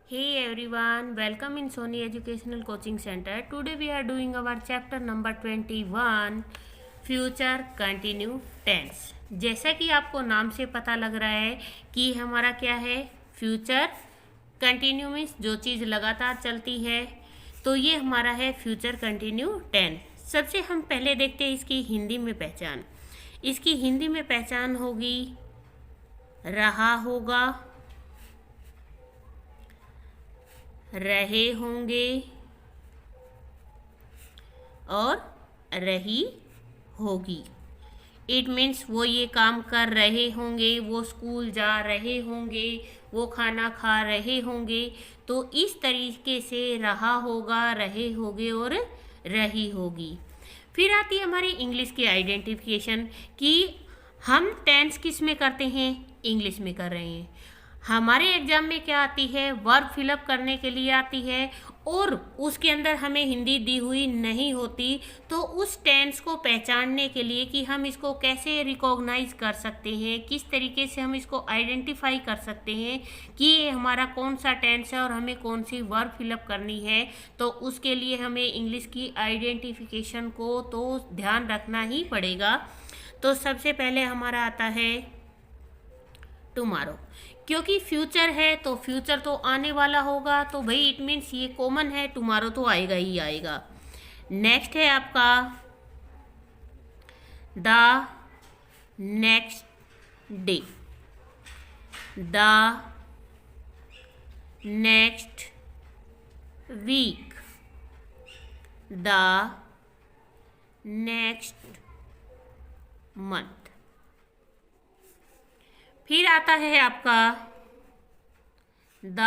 Hey everyone, welcome in Sony Educational Coaching Center. Today we are doing our chapter number 21 Future Continue Tense. जैसा कि आपको नाम से पता लग रहा है कि हमारा क्या है, फ्यूचर कंटिन्यू मीन्स जो चीज़ लगातार चलती है, तो ये हमारा है फ्यूचर कंटिन्यू टेंस। सबसे हम पहले देखते हैं इसकी हिंदी में पहचान। इसकी हिंदी में पहचान होगी रहा होगा, रहे होंगे और रही होगी। इट मीन्स वो ये काम कर रहे होंगे, वो स्कूल जा रहे होंगे, वो खाना खा रहे होंगे। तो इस तरीके से रहा होगा, रहे होंगे और रही होगी। फिर आती है हमारी इंग्लिश की आइडेंटिफिकेशन कि हम टेंस किस में करते हैं, इंग्लिश में कर रहे हैं। हमारे एग्जाम में क्या आती है, वर्ब फिलअप करने के लिए आती है और उसके अंदर हमें हिंदी दी हुई नहीं होती। तो उस टेंस को पहचानने के लिए कि हम इसको कैसे रिकॉग्नाइज कर सकते हैं, किस तरीके से हम इसको आइडेंटिफाई कर सकते हैं कि ये हमारा कौन सा टेंस है और हमें कौन सी वर्ब फिलअप करनी है, तो उसके लिए हमें इंग्लिश की आइडेंटिफिकेशन को तो ध्यान रखना ही पड़ेगा। तो सबसे पहले हमारा आता है टुमारो। क्योंकि फ्यूचर है तो फ्यूचर तो आने वाला होगा, तो भाई इट मीन्स ये कॉमन है, टुमारो तो आएगा ही आएगा। नेक्स्ट है आपका the next day, the next week, the next month. फिर आता है आपका the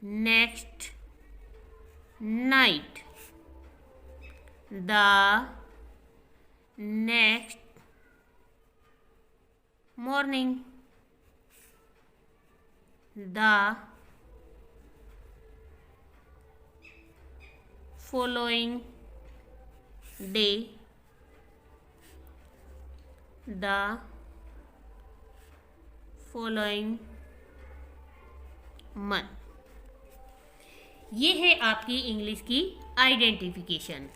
next night, the next morning, the following day, the following month. ये है आपकी इंग्लिश की आइडेंटिफिकेशन।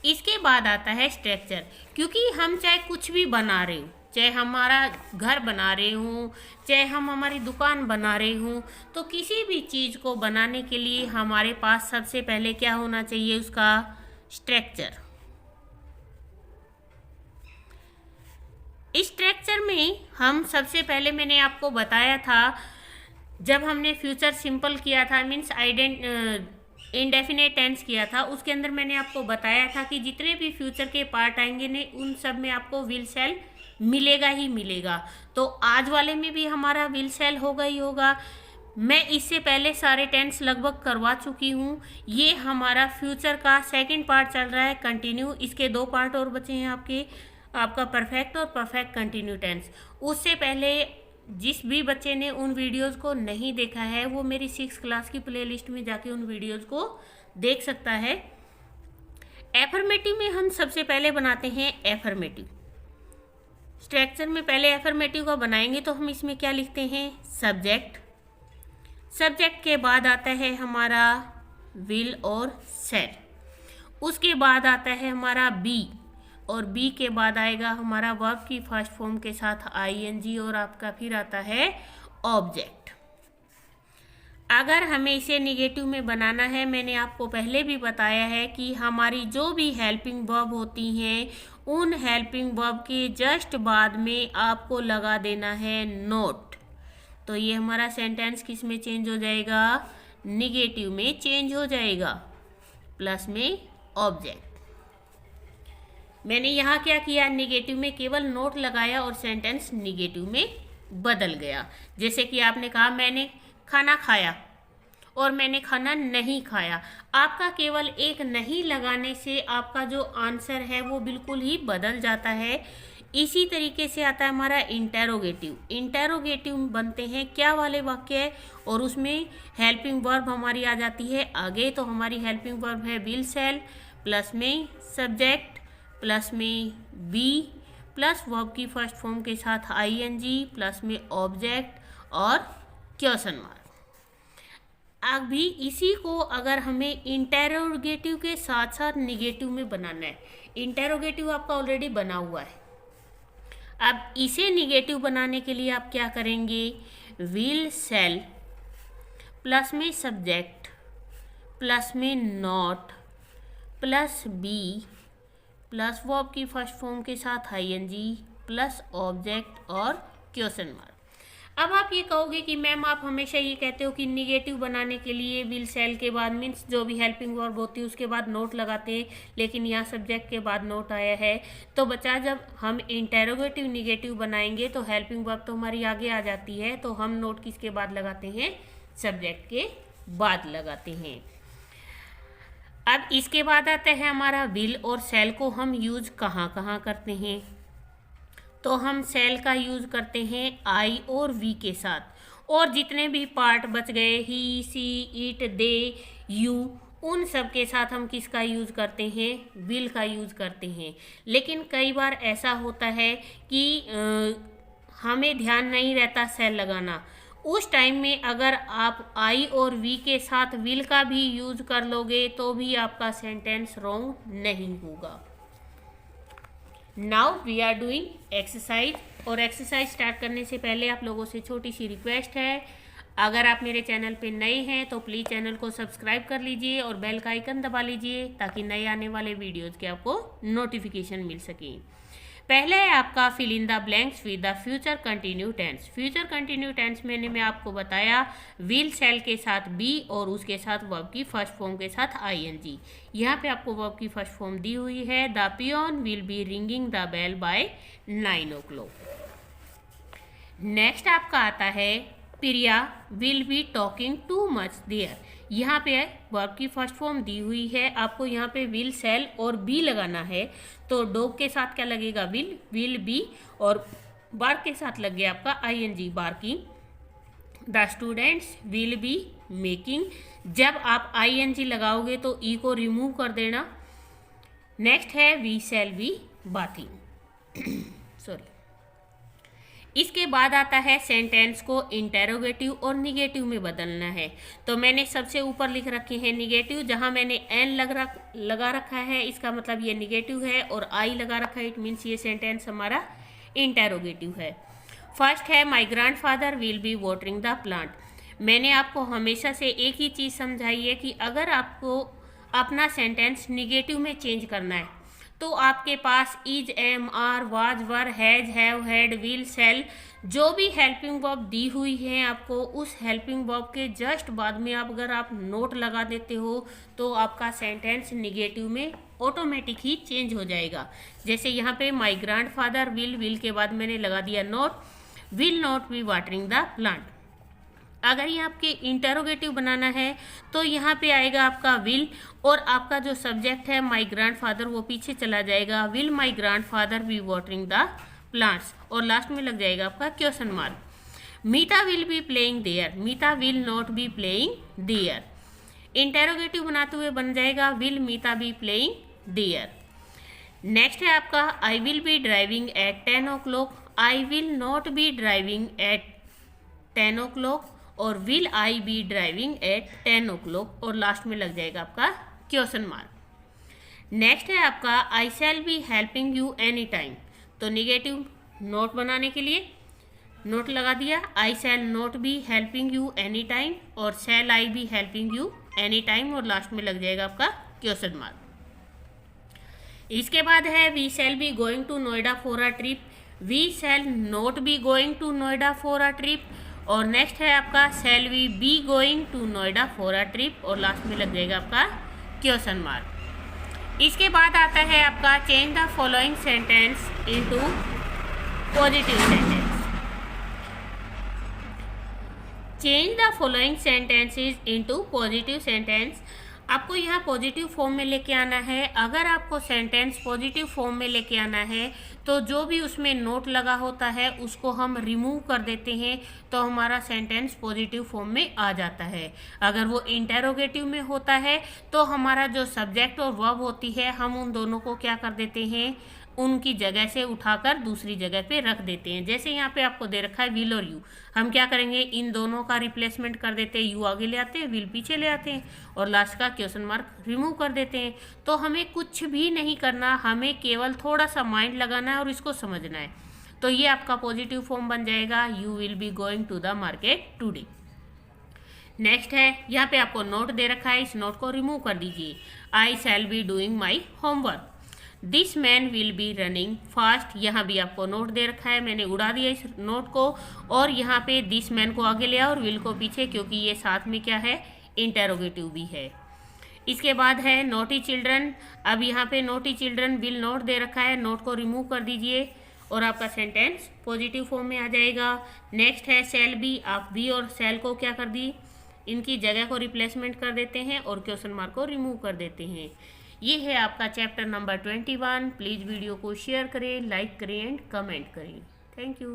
इसके बाद आता है स्ट्रक्चर। क्योंकि हम चाहे कुछ भी बना रहे हो, चाहे हमारा घर बना रहे हो, चाहे हम हमारी दुकान बना रहे हो, तो किसी भी चीज़ को बनाने के लिए हमारे पास सबसे पहले क्या होना चाहिए, उसका स्ट्रक्चर। स्ट्रक्चर में हम सबसे पहले मैंने आपको बताया था, जब हमने फ्यूचर सिंपल किया था मीन्स इंडेफिनेट टेंस किया था, उसके अंदर मैंने आपको बताया था कि जितने भी फ्यूचर के पार्ट आएंगे ने उन सब में आपको विल सेल मिलेगा ही मिलेगा। तो आज वाले में भी हमारा विल सेल होगा ही होगा। मैं इससे पहले सारे टेंस लगभग करवा चुकी हूँ। ये हमारा फ्यूचर का सेकंड पार्ट चल रहा है कंटिन्यू। इसके दो पार्ट और बचे हैं आपका परफेक्ट और परफेक्ट कंटिन्यू टेंस। उससे पहले जिस भी बच्चे ने उन वीडियोस को नहीं देखा है, वो मेरी 6th क्लास की प्लेलिस्ट में जाके उन वीडियोस को देख सकता है। एफर्मेटिव में हम सबसे पहले बनाते हैं एफर्मेटिव। स्ट्रक्चर में पहले एफर्मेटिव को बनाएंगे तो हम इसमें क्या लिखते हैं, सब्जेक्ट। सब्जेक्ट के बाद आता है हमारा विल और सेल। उसके बाद आता है हमारा बी, और बी के बाद आएगा हमारा वर्ब की फर्स्ट फॉर्म के साथ आईएनजी, और आपका फिर आता है ऑब्जेक्ट। अगर हमें इसे निगेटिव में बनाना है, मैंने आपको पहले भी बताया है कि हमारी जो भी हेल्पिंग वर्ब होती हैं, उन हेल्पिंग वर्ब के जस्ट बाद में आपको लगा देना है नोट। तो ये हमारा सेंटेंस किस में चेंज हो जाएगा, निगेटिव में चेंज हो जाएगा, प्लस में ऑब्जेक्ट। मैंने यहाँ क्या किया, निगेटिव में केवल नोट लगाया और सेंटेंस निगेटिव में बदल गया। जैसे कि आपने कहा मैंने खाना खाया और मैंने खाना नहीं खाया। आपका केवल एक नहीं लगाने से आपका जो आंसर है वो बिल्कुल ही बदल जाता है। इसी तरीके से आता है हमारा इंटेरोगेटिव। इंटेरोगेटिव बनते हैं क्या वाले वाक्य, और उसमें हेल्पिंग वर्ब हमारी आ जाती है आगे। तो हमारी हेल्पिंग वर्ब है विल सेल, प्लस में सब्जेक्ट, प्लस में बी, प्लस वर्ब की फर्स्ट फॉर्म के साथ आईएनजी, प्लस में ऑब्जेक्ट और क्वेश्चन मार्क। अभी इसी को अगर हमें इंटेरोगेटिव के साथ साथ निगेटिव में बनाना है, इंटेरोगेटिव आपका ऑलरेडी बना हुआ है, अब इसे निगेटिव बनाने के लिए आप क्या करेंगे, विल सेल प्लस में सब्जेक्ट प्लस में not plus be plus verb की फर्स्ट फॉर्म के साथ आईएनजी प्लस ऑब्जेक्ट और क्वेश्चन मार्क। अब आप ये कहोगे कि मैम आप हमेशा ये कहते हो कि निगेटिव बनाने के लिए विल सेल के बाद मीन्स जो भी हेल्पिंग वर्ब होती है उसके बाद नोट लगाते हैं, लेकिन यहाँ सब्जेक्ट के बाद नोट आया है। तो बच्चा जब हम इंटेरोगेटिव निगेटिव बनाएंगे तो हेल्पिंग वर्ब तो हमारी आगे आ जाती है, तो हम नोट किसके बाद लगाते हैं, सब्जेक्ट के बाद लगाते हैं। अब इसके बाद आता है हमारा विल, और सेल को हम यूज कहाँ कहाँ करते हैं, तो हम सेल का यूज करते हैं आई और वी के साथ, और जितने भी पार्ट बच गए ही सी इट दे यू उन सब के साथ हम किसका यूज करते हैं, विल का यूज करते हैं। लेकिन कई बार ऐसा होता है कि हमें ध्यान नहीं रहता सेल लगाना, उस टाइम में अगर आप आई और वी के साथ विल का भी यूज कर लोगे तो भी आपका सेंटेंस रॉन्ग नहीं होगा। Now we are doing exercise, और एक्सरसाइज स्टार्ट करने से पहले आप लोगों से छोटी सी रिक्वेस्ट है, अगर आप मेरे चैनल पे नए हैं तो प्लीज़ चैनल को सब्सक्राइब कर लीजिए और बेल का आइकन दबा लीजिए ताकि नए आने वाले वीडियोज़ के आपको नोटिफिकेशन मिल सके। पहले है आपका fill in the blanks with the future continue tense. Future continue tense मैं आपको बताया विल सेल के साथ बी और उसके साथ वर्ब की फर्स्ट फॉर्म के साथ आईएनजी। यहाँ पे आपको वर्ब की फर्स्ट फॉर्म दी हुई है, the peon will be ringing the bell by 9 o'clock। Next आपका आता है Priya will be talking too much there. यहाँ पे वर्ब की फर्स्ट फॉर्म दी हुई है, आपको यहाँ पे विल सेल और बी लगाना है, तो डॉग के साथ क्या लगेगा, विल बी, और बार के साथ लग गया आपका ING barking. The students will be making, जब आप आईएनजी लगाओगे तो ई को रिमूव कर देना। नेक्स्ट है we shall be bathing sorry. इसके बाद आता है सेंटेंस को इंटेरोगेटिव और निगेटिव में बदलना है, तो मैंने सबसे ऊपर लिख रखे हैं निगेटिव, जहां मैंने एन लगा रखा है इसका मतलब ये निगेटिव है, और आई लगा रखा है इट मीन्स ये सेंटेंस हमारा इंटेरोगेटिव है। फर्स्ट है माई grandfather will be watering the plant. मैंने आपको हमेशा से एक ही चीज़ समझाई है कि अगर आपको अपना सेंटेंस निगेटिव में चेंज करना है तो आपके पास is, am, are, was, were, has, have, had, will, shall जो भी हेल्पिंग वर्ब दी हुई है आपको, उस हेल्पिंग वर्ब के जस्ट बाद में अगर आप नोट लगा देते हो तो आपका सेंटेंस निगेटिव में ऑटोमेटिक ही चेंज हो जाएगा। जैसे यहाँ पे माई ग्रैंडफादर विल के बाद मैंने लगा दिया note, will not B watering the plant. अगर ये आपके इंटेरोगेटिव बनाना है तो यहाँ पे आएगा आपका विल, और आपका जो सब्जेक्ट है माई ग्रैंडफादर वो पीछे चला जाएगा, will my grandfather be watering the plants, और लास्ट में लग जाएगा आपका question mark. Meeta will be playing there, Meeta will not be playing there. Interrogative बनाते हुए बन जाएगा will Meeta be playing there. Next है आपका I will be driving at 10 o'clock, I will not be driving at 10 o'clock, और will I be driving at 10 o'clock, और last में लग जाएगा आपका क्वेश्चन मार्क। नेक्स्ट है आपका I shall be helping you any time, तो निगेटिव नोट बनाने के लिए नोट लगा दिया, I shall not be helping you any time, और shall I be helping you any time, और लास्ट में लग जाएगा आपका क्वेश्चन मार्क। इसके बाद है we shall be going to Noida for a trip, we shall not be going to Noida for a trip, और नेक्स्ट है आपका शैल we be going to Noida for a trip, और लास्ट में लग जाएगा आपका क्वेश्चन मार्क। इसके बाद आता है आपका change the following sentence into positive sentence. Change the following sentences into positive sentence. आपको यहाँ पॉजिटिव फॉर्म में लेके आना है। अगर आपको सेंटेंस पॉजिटिव फॉर्म में लेके आना है तो जो भी उसमें नोट लगा होता है उसको हम रिमूव कर देते हैं, तो हमारा सेंटेंस पॉजिटिव फॉर्म में आ जाता है। अगर वो इंटेरोगेटिव में होता है तो हमारा जो सब्जेक्ट और वर्ब होती है हम उन दोनों को क्या कर देते हैं, उनकी जगह से उठाकर दूसरी जगह पे रख देते हैं। जैसे यहाँ पे आपको दे रखा है विल और यू, हम क्या करेंगे, इन दोनों का रिप्लेसमेंट कर देते हैं, यू आगे ले आते हैं, विल पीछे ले आते हैं और लास्ट का क्वेश्चन मार्क रिमूव कर देते हैं। तो हमें कुछ भी नहीं करना, हमें केवल थोड़ा सा माइंड लगाना है और इसको समझना है। तो ये आपका पॉजिटिव फॉर्म बन जाएगा, you will be going to the market today. Next है, यहाँ पे आपको नोट दे रखा है, इस नोट को रिमूव कर दीजिए। I shall be doing my homework, this man will be running fast, यहाँ भी आपको नोट दे रखा है, मैंने उड़ा दिया इस नोट को और यहाँ पे दिस मैन को आगे ले आओ और विल को पीछे, क्योंकि ये साथ में क्या है, इंटेरोगेटिव भी है। इसके बाद है नोटी चिल्ड्रन, अब यहाँ पे नोटी चिल्ड्रन विल नोट दे रखा है, नोट को रिमूव कर दीजिए और आपका सेंटेंस पॉजिटिव फॉर्म में आ जाएगा। नेक्स्ट है शैल बी, आप बी और शैल को क्या कर दी, इनकी जगह को रिप्लेसमेंट कर देते हैं और क्वेश्चन मार्क को रिमूव कर देते हैं। ये है आपका चैप्टर नंबर 21। प्लीज़ वीडियो को शेयर करें, लाइक करें एंड कमेंट करें। Thank you.